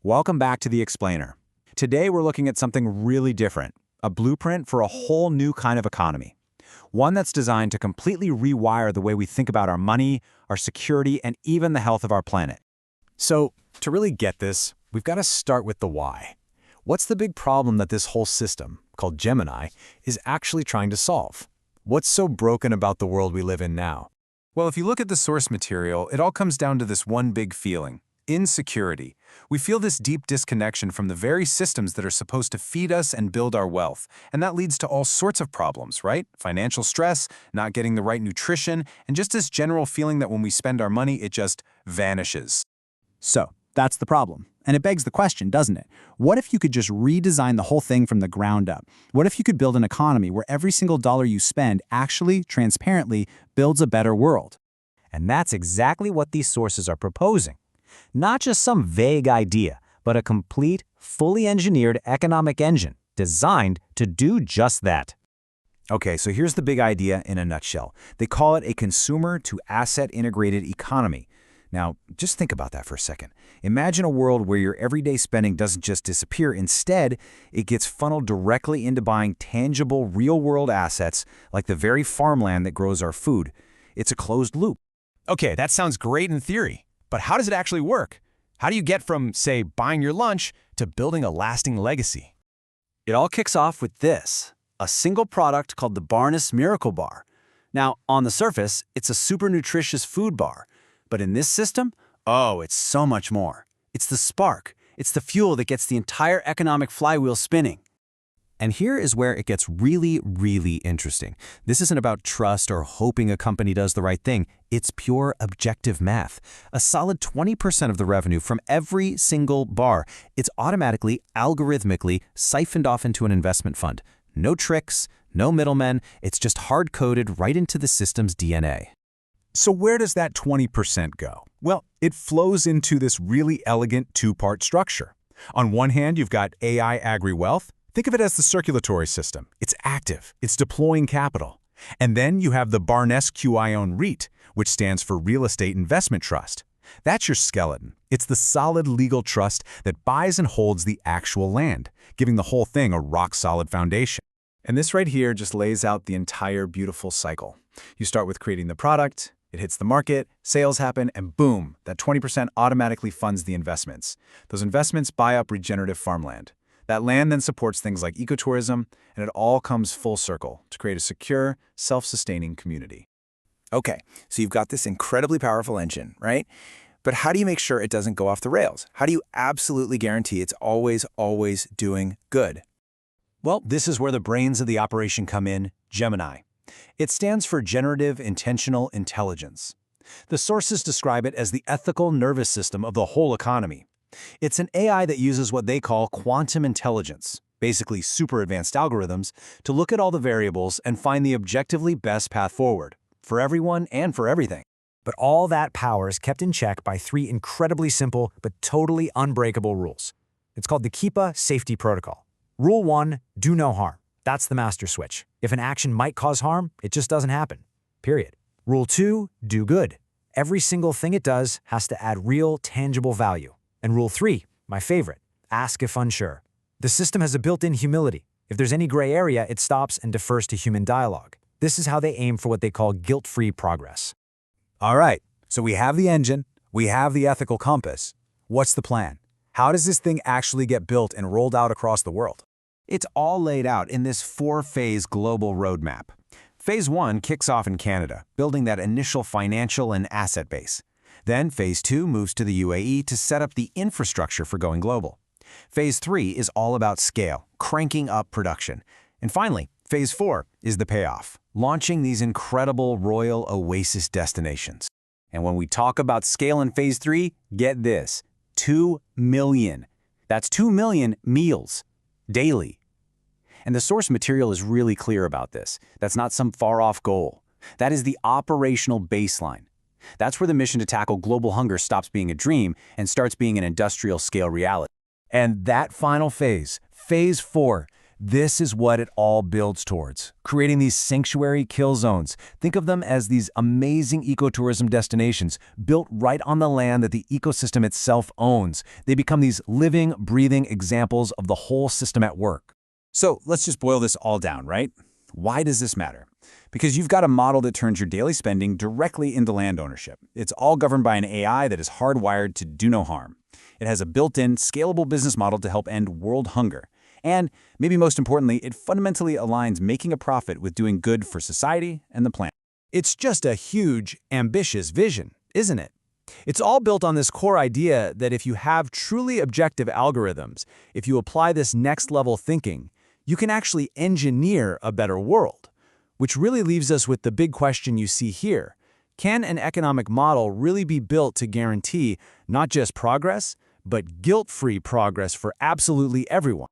Welcome back to The Explainer. Today we're looking at something really different, a blueprint for a whole new kind of economy. One that's designed to completely rewire the way we think about our money, our security, and even the health of our planet. So, to really get this, we've got to start with the why. What's the big problem that this whole system, called GENII, is actually trying to solve? What's so broken about the world we live in now? Well, if you look at the source material, it all comes down to this one big feeling: insecurity. We feel this deep disconnection from the very systems that are supposed to feed us and build our wealth, and that leads to all sorts of problems, right? Financial stress, not getting the right nutrition, and just this general feeling that when we spend our money, it just vanishes. So, that's the problem. And it begs the question, doesn't it? What if you could just redesign the whole thing from the ground up? What if you could build an economy where every single dollar you spend actually, transparently, builds a better world? And that's exactly what these sources are proposing. Not just some vague idea, but a complete, fully engineered economic engine designed to do just that. Okay, so here's the big idea in a nutshell. They call it a consumer-to-asset integrated economy. Now, just think about that for a second. Imagine a world where your everyday spending doesn't just disappear. Instead, it gets funneled directly into buying tangible, real-world assets like the very farmland that grows our food. It's a closed loop. Okay, that sounds great in theory, but how does it actually work? How do you get from, say, buying your lunch to building a lasting legacy? It all kicks off with this, a single product called the BarNess Miracle Bar. Now, on the surface, it's a super nutritious food bar. But in this system, oh, it's so much more. It's the spark. It's the fuel that gets the entire economic flywheel spinning. And here is where it gets really, really interesting. This isn't about trust or hoping a company does the right thing. It's pure objective math. A solid 20% of the revenue from every single bar, it's automatically, algorithmically siphoned off into an investment fund. No tricks, no middlemen. It's just hard-coded right into the system's DNA. So where does that 20% go? Well, it flows into this really elegant two-part structure. On one hand, you've got AI Agri Wealth. Think of it as the circulatory system. It's active. It's deploying capital. And then you have the BarNessQION REIT, which stands for Real Estate Investment Trust. That's your skeleton. It's the solid legal trust that buys and holds the actual land, giving the whole thing a rock-solid foundation. And this right here just lays out the entire beautiful cycle. You start with creating the product. It hits the market, sales happen, and boom, that 20% automatically funds the investments. Those investments buy up regenerative farmland. That land then supports things like ecotourism, and it all comes full circle to create a secure, self-sustaining community. Okay, so you've got this incredibly powerful engine, right? But how do you make sure it doesn't go off the rails? How do you absolutely guarantee it's always doing good? Well, this is where the brains of the operation come in, GEMINI. It stands for Generative Intentional Intelligence. The sources describe it as the ethical nervous system of the whole economy. It's an AI that uses what they call quantum intelligence, basically super advanced algorithms, to look at all the variables and find the objectively best path forward, for everyone and for everything. But all that power is kept in check by three incredibly simple but totally unbreakable rules. It's called the Kipa Safety Protocol. Rule 1, do no harm. That's the master switch. If an action might cause harm, it just doesn't happen. Period. Rule 2, do good. Every single thing it does has to add real, tangible value. And Rule 3, my favorite, ask if unsure. The system has a built-in humility. If there's any gray area, it stops and defers to human dialogue. This is how they aim for what they call guilt-free progress. All right, so we have the engine, we have the ethical compass. What's the plan? How does this thing actually get built and rolled out across the world? It's all laid out in this 4-phase global roadmap. Phase 1 kicks off in Canada, building that initial financial and asset base. Then Phase 2 moves to the UAE to set up the infrastructure for going global. Phase 3 is all about scale, cranking up production. And finally, Phase 4 is the payoff, launching these incredible royal oasis destinations. And when we talk about scale in Phase 3, get this, 2 million. That's 2 million meals daily. And the source material is really clear about this. That's not some far-off goal. That is the operational baseline. That's where the mission to tackle global hunger stops being a dream and starts being an industrial-scale reality. And that final phase, Phase 4, This is what it all builds towards, creating these sanctuary kill zones. Think of them as these amazing ecotourism destinations built right on the land that the ecosystem itself owns. They become these living, breathing examples of the whole system at work. So let's just boil this all down, right? Why does this matter? Because you've got a model that turns your daily spending directly into land ownership. It's all governed by an AI that is hardwired to do no harm. It has a built-in, scalable business model to help end world hunger. And, maybe most importantly, it fundamentally aligns making a profit with doing good for society and the planet. It's just a huge, ambitious vision, isn't it? It's all built on this core idea that if you have truly objective algorithms, if you apply this next-level thinking, you can actually engineer a better world. Which really leaves us with the big question you see here. Can an economic model really be built to guarantee not just progress, but guilt-free progress for absolutely everyone?